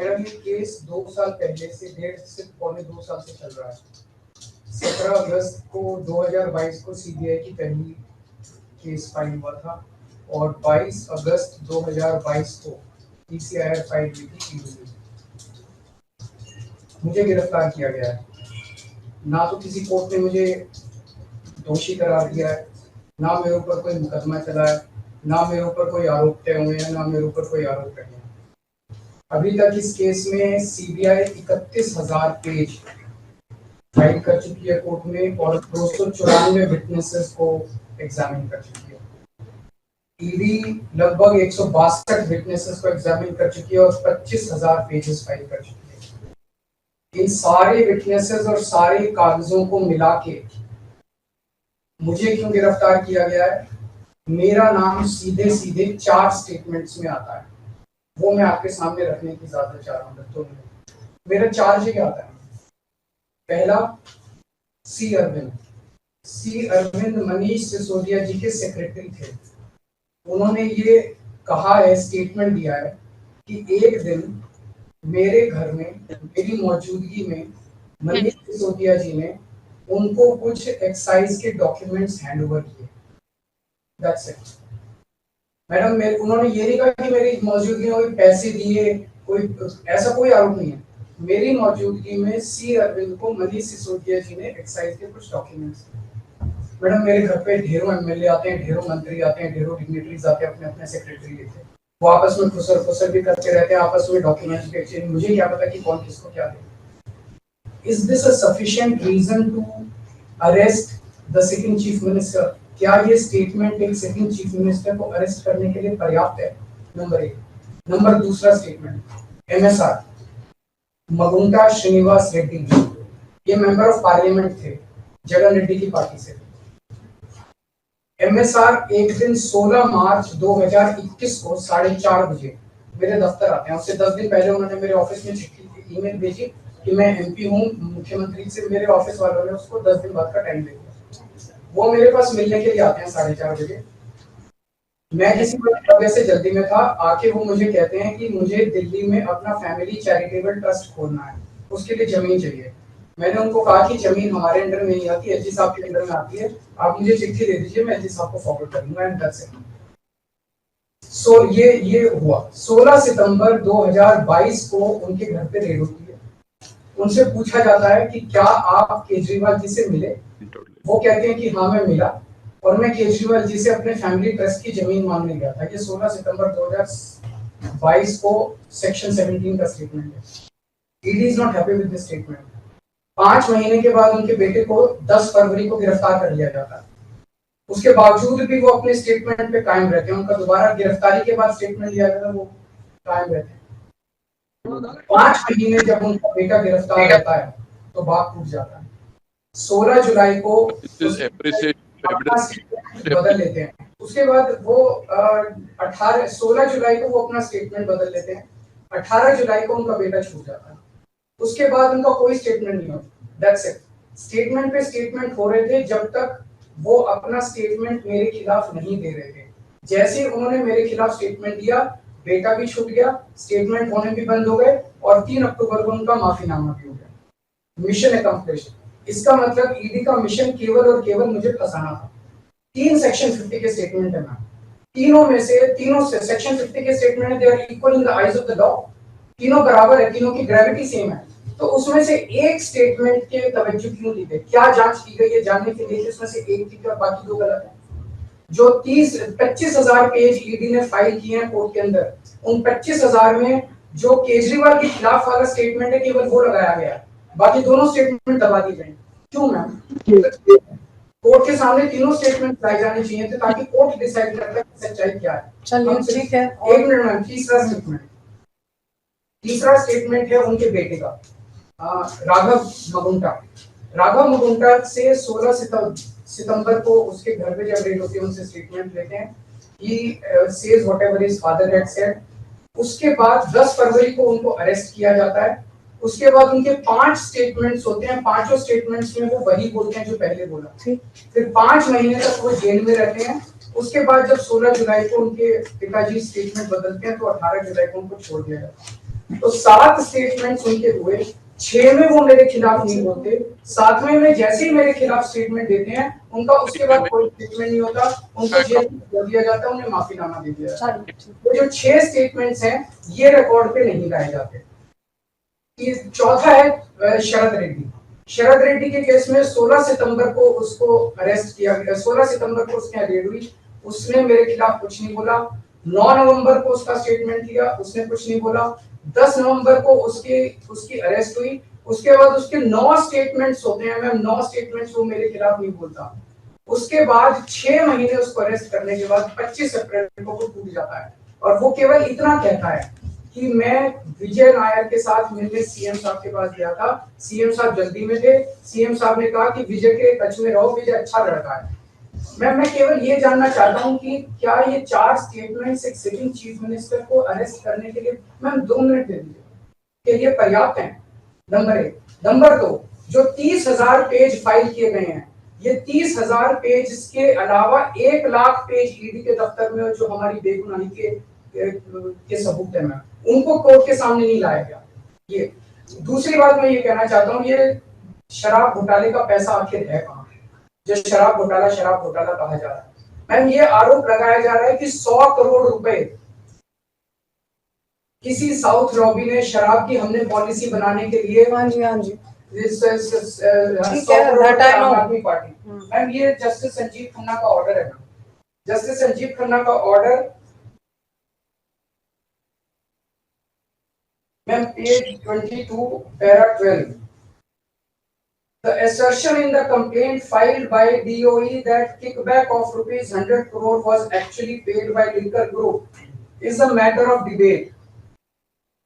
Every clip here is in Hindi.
मेरा ये केस 2 साल पहले से 1.5 से 2 साल से चल रहा है। 17 अगस्त को 2022 को सीबीआई की पहली केस फाइल हुआ था और 22 अगस्त 2022 को पीसीआर फाइल हुई थी ईडी में। मुझे गिरफ्तार किया गया है। ना तो किसी कोर्ट ने मुझे दोषी करार दिया है, ना मेरे ऊपर कोई मुकदमा चला है, ना मेरे ऊपर कोई आरोप तय हुए हैं, ना मेरे ऊपर कोई आरोप नहीं है। अभी तक इस केस में सीबीआई 31,000 पेज फाइल कर चुकी है कोर्ट में और 294 विटनेसेस को एग्जामिन कर चुकी है। ईडी लगभग 162 विटनेसेस को एग्जामिन कर चुकी है और 25,000 पेजेस फाइल कर चुकी है। इन सारे विटनेसेस और सारे कागजों को मिला के मुझे क्यों गिरफ्तार किया गया है? मेरा नाम सीधे सीधे 4 स्टेटमेंट्स में आता है, वो मैं आपके सामने रखने की इजाजत चाह रहा हूँ। तो मेरा चार्ज क्या आता है? पहला, सी अरविंद मनीष सिसोदिया जी के सेक्रेटरी थे। उन्होंने ये कहा है, स्टेटमेंट दिया है कि एक दिन मेरे घर में मेरी मौजूदगी में मनीष सिसोदिया जी ने उनको कुछ एक्साइज के डॉक्यूमेंट्स हैंड ओवर किए। That's it madam. उन्होंने ये नहीं कहा कि मेरी मौजूदगी में कोई पैसे दिए, कोई ऐसा कोई आरोप नहीं है। मेरी मौजूदगी में सी अरविंद को मनीष सिसोदिया जी ने एक्साइज के कुछ डॉक्यूमेंट्स दिए। मैडम, मेरे घर पे ढेरों एमएलए आते हैं, ढेरों मंत्री आते हैं, ढेरों डिग्निटरीज आते हैं, अपने अपने सेक्रेटरी लेते हैं, वो आपस में खुसर भी करते रहते हैं, आपस में डॉक्यूमेंट्स भी एक्सचेंज। मुझे क्या पता कि कौन किसको क्या दे। Is this a sufficient reason to arrest the sitting chief minister? क्या ये स्टेटमेंट एक सिटिंग चीफ मिनिस्टर को अरेस्ट करने के लिए पर्याप्त है? नंबर 1। नंबर दूसरा स्टेटमेंट, एमएसआर मगुंटा श्रीनिवास रेड्डी, ये मेंबर ऑफ पार्लियामेंट थे, जगन रेड्डी की पार्टी से। एमएसआर एक दिन 16 मार्च 2021 को 4:30 बजे मेरे दफ्तर आते हैं। उससे 10 दिन पहले उन्होंने मेरे ऑफिस में चिट्ठी ईमेल भेजी कि मैं एमपी हूँ, मुख्यमंत्री से मेरे ऑफिस वालों ने उसको 10 दिन बाद का टाइम दे दिया। वो मेरे पास मिलने के लिए आते हैं 4:30 बजे। मैं किसी वजह से जल्दी में था, आके वो मुझे कहते हैं कि मुझे दिल्ली में अपना फैमिली चैरिटेबल ट्रस्ट खोलना है, उसके लिए जमीन चाहिए। मैंने उनको कहा कि जमीन हमारे अंडर में नहीं आती, एलजी साहब के अंडर में आती है, आप मुझे चिट्ठी दे दीजिए, मैं एलजी साहब को फॉरवर्ड कर दूंगा एंड दैट्स इट। सो ये हुआ। 16 सितंबर 2022 को उनके घर पे रेड होती है। उनसे पूछा जाता है कि क्या आप केजरीवाल जी से मिले? वो कहते हैं कि हाँ मैं मिला और मैं केजरीवाल जी से अपने फैमिली ट्रस्ट की जमीन मांगने गया था। ये 16 सितंबर 2022 को सेक्शन 17 का स्टेटमेंट है। ED is not happy with this statement. 5 महीने के बाद उनके बेटे को 10 फरवरी को गिरफ्तार कर लिया जाता है। उसके बावजूद भी वो अपने स्टेटमेंट पे कायम रहते हैं। उनका दोबारा गिरफ्तारी के बाद स्टेटमेंट लिया गया, वो कायम रहते हैं। 5 महीने जब उनका बेटा गिरफ्तार रहता है तो बात टूट जाता है। 16 जुलाई को बदल लेते हैं। उसके बाद वो 16 जुलाई को वो अपना स्टेटमेंट बदल लेते हैं। 18 जुलाई को उनका बेटा छूट जाता है। उसके बाद उनका कोई स्टेटमेंट नहीं होता। That's it. स्टेटमेंट पे स्टेटमेंट हो रहे थे जब तक वो अपना स्टेटमेंट मेरे खिलाफ नहीं दे रहे थे। जैसे उन्होंने मेरे खिलाफ स्टेटमेंट दिया, बेटा भी छूट गया, स्टेटमेंट होने भी बंद हो गए और 3 अक्टूबर को उनका माफीनामा भी हो गया। Mission accomplished. इसका मतलब ईडी का मिशन केवल और केवल मुझे फंसाना था। 3 सेक्शन 50 के स्टेटमेंट है मैम। तीनों से सेक्शन 50 के स्टेटमेंट है, they are equal in the eyes of the law. तीनों बराबर है, तीनों की ग्रेविटी सेम है। तो उसमें से एक स्टेटमेंट के तवज्जो क्यों दी गई? क्या जांच की गई है जानने के लिए उसमें से एक ठीक है और बाकी 2 गलत है? जो 25,000 पेज ईडी ने फाइल किए हैं कोर्ट के अंदर, उन 25,000 में जो केजरीवाल के खिलाफ वाला स्टेटमेंट है केवल वो लगाया गया, बाकी दोनों स्टेटमेंट दबा दिए गए। क्यों मैम? कोर्ट के सामने तीनों स्टेटमेंट लाए जाने चाहिए थे ताकि कोर्ट डिसाइड कर ले सच्चाई क्या है। चलिए ठीक है। 1 मिनट मैम। तीसरा स्टेटमेंट है उनके बेटे का, राघव मगुंटा से 16 सितंबर को उसके घर पे जब रेड होती है उनसे स्टेटमेंट लेते हैं। He says whatever his father had said। उसके बाद 10 फरवरी को उनको अरेस्ट किया जाता है। उसके बाद उनके 5 स्टेटमेंट्स होते हैं। पांचों स्टेटमेंट्स में वो वही बोलते हैं जो पहले बोला। फिर 5 महीने तक वो जेल में रहते हैं। उसके बाद जब 16 जुलाई को उनके पिताजी स्टेटमेंट बदलते हैं तो 18 जुलाई को उनको छोड़ दिया जाता है। तो 7 स्टेटमेंट्स उनके हुए, 6 में वो मेरे खिलाफ नहीं बोलते, 7वें में जैसे ही मेरे खिलाफ स्टेटमेंट देते हैं उनका उसके बाद कोई स्टेटमेंट नहीं होता, उनको जेल में डाल दिया जाता है, उन्हें माफीनामा दे दिया जाता है। तो जो 6 स्टेटमेंट्स हैं ये रिकॉर्ड पे नहीं लाए जाते। चौथा है शरद रेड्डी। शरद रेड्डी के केस में 16 सितंबर को उसको अरेस्ट किया गया, 16 सितंबर को उसकी रेड हुई, उसने मेरे खिलाफ कुछ नहीं बोला। 9 नवंबर को उसका स्टेटमेंट लिया, उसने कुछ नहीं बोला। 10 नवंबर को उसकी अरेस्ट हुई, उसके बाद उसके 9 स्टेटमेंट्स होते हैं मैम, 9 स्टेटमेंट्स वो मेरे खिलाफ नहीं बोलता। उसके बाद 6 महीने उसको अरेस्ट करने के बाद 25 अप्रैल को टूट जाता है और वो केवल इतना कहता है कि मैं विजय नायर के साथ मिलने सीएम साहब के पास गया था, सीएम साहब जल्दी में थे, सीएम साहब ने कहा कि विजय के टच में रहो, विजय अच्छा लड़का है। मैं केवल ये जानना चाहता हूं कि क्या ये 4 स्टेटमेंट्स एक सिटिंग चीफ मिनिस्टर को अरेस्ट करने के लिए मैम 2 मिनट दे दीजिए, कि ये पर्याप्त है? नंबर 1। नंबर 2, जो 30,000 पेज फाइल किए गए हैं, ये 30,000 पेज के अलावा 1 लाख पेज ईडी के दफ्तर में जो हमारी बेगुनाही के सबूत है मैम, उनको कोर्ट के सामने नहीं लाया गया। ये दूसरी बात मैं ये कहना चाहता हूँ, ये शराब घोटाले का पैसा आखिर है कहाँ, जो शराब घोटाला कहा जा रहा है? मैम ये आरोप लगाया जा रहा है कि 100 करोड़ रुपए किसी साउथ लॉबी ने शराब की हमने पॉलिसी बनाने के लिए, हाँ जी आम आदमी पार्टी, मैम ये जस्टिस संजीव खन्ना का ऑर्डर है। जस्टिस संजीव खन्ना का order ma'am page 22 para 12, the assertion in the complaint filed by DOE that kickback of rupees 100 crore was actually paid by Liquor Group is a matter of debate.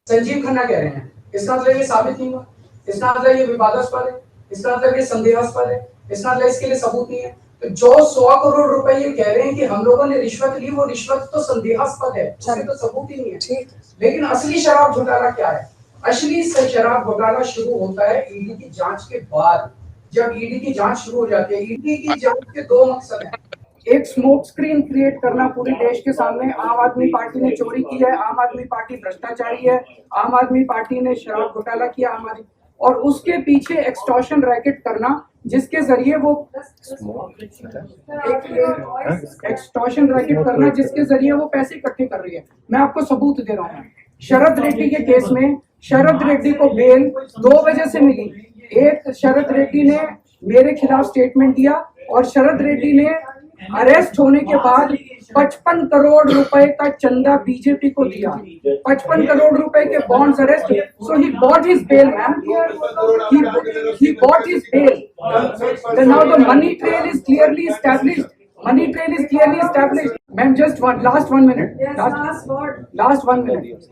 Sanjeev Khanna कह रहे हैं, इसका मतलब ये साबित नहीं हुआ, इसका मतलब ये विवादास्पद है, इसका मतलब ये संदेहास्पद है, इसका मतलब इसके लिए सबूत नहीं है। तो जो 100 करोड़ रुपए ये कह रहे हैं कि हम लोगों ने रिश्वत ली, वो रिश्वत तो संदेहास्पद है, उसके तो सबूत ही नहीं है। लेकिन असली शराब घोटाला क्या है? असली शराब घोटाला शुरू होता है ईडी की जांच के बाद। जब ईडी की जांच शुरू हो जाती है, ईडी की जांच के 2 मकसद हैं। एक स्मोक स्क्रीन क्रिएट करना पूरे देश के सामने, आम आदमी पार्टी ने चोरी की है, आम आदमी पार्टी भ्रष्टाचारी है, आम आदमी पार्टी ने शराब घोटाला किया, और उसके पीछे एक्सटॉर्शन रैकेट करना जिसके जरिए वो एक्सटॉर्शन रैकेट करना जिसके जरिए वो पैसे इकट्ठे कर रही है। मैं आपको सबूत दे रहा हूँ। शरद रेड्डी के केस में शरद रेड्डी को बेल 2 वजह से मिली। एक, शरद रेड्डी ने मेरे खिलाफ स्टेटमेंट दिया और शरद रेड्डी ने अरेस्ट होने के बाद 55 करोड़ रुपए का चंदा बीजेपी को दिया, 55 करोड़ रुपए के bonds arrest, so he bought his bail ma'am, he bought his bail. Then now the money trail is clearly established. Ma'am, just last 1 minute. Last 1 minute.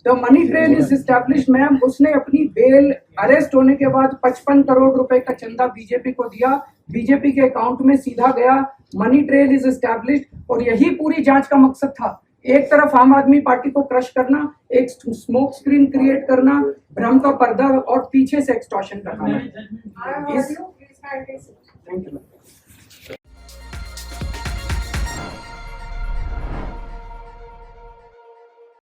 The money trail is established, ma'am. उसने अपनी बेल अरेस्ट होने के बाद 55 करोड़ रुपए का चंदा बीजेपी को दिया, बीजेपी के अकाउंट में सीधा गया, मनी ट्रेल इज एस्टैब्लिश्ड। और यही पूरी जांच का मकसद था। एक तरफ आम आदमी पार्टी को क्रश करना, एक स्मोक स्क्रीन क्रिएट करना, भ्रम का पर्दा, और पीछे से एक्सटॉर्शन करना। Thank you.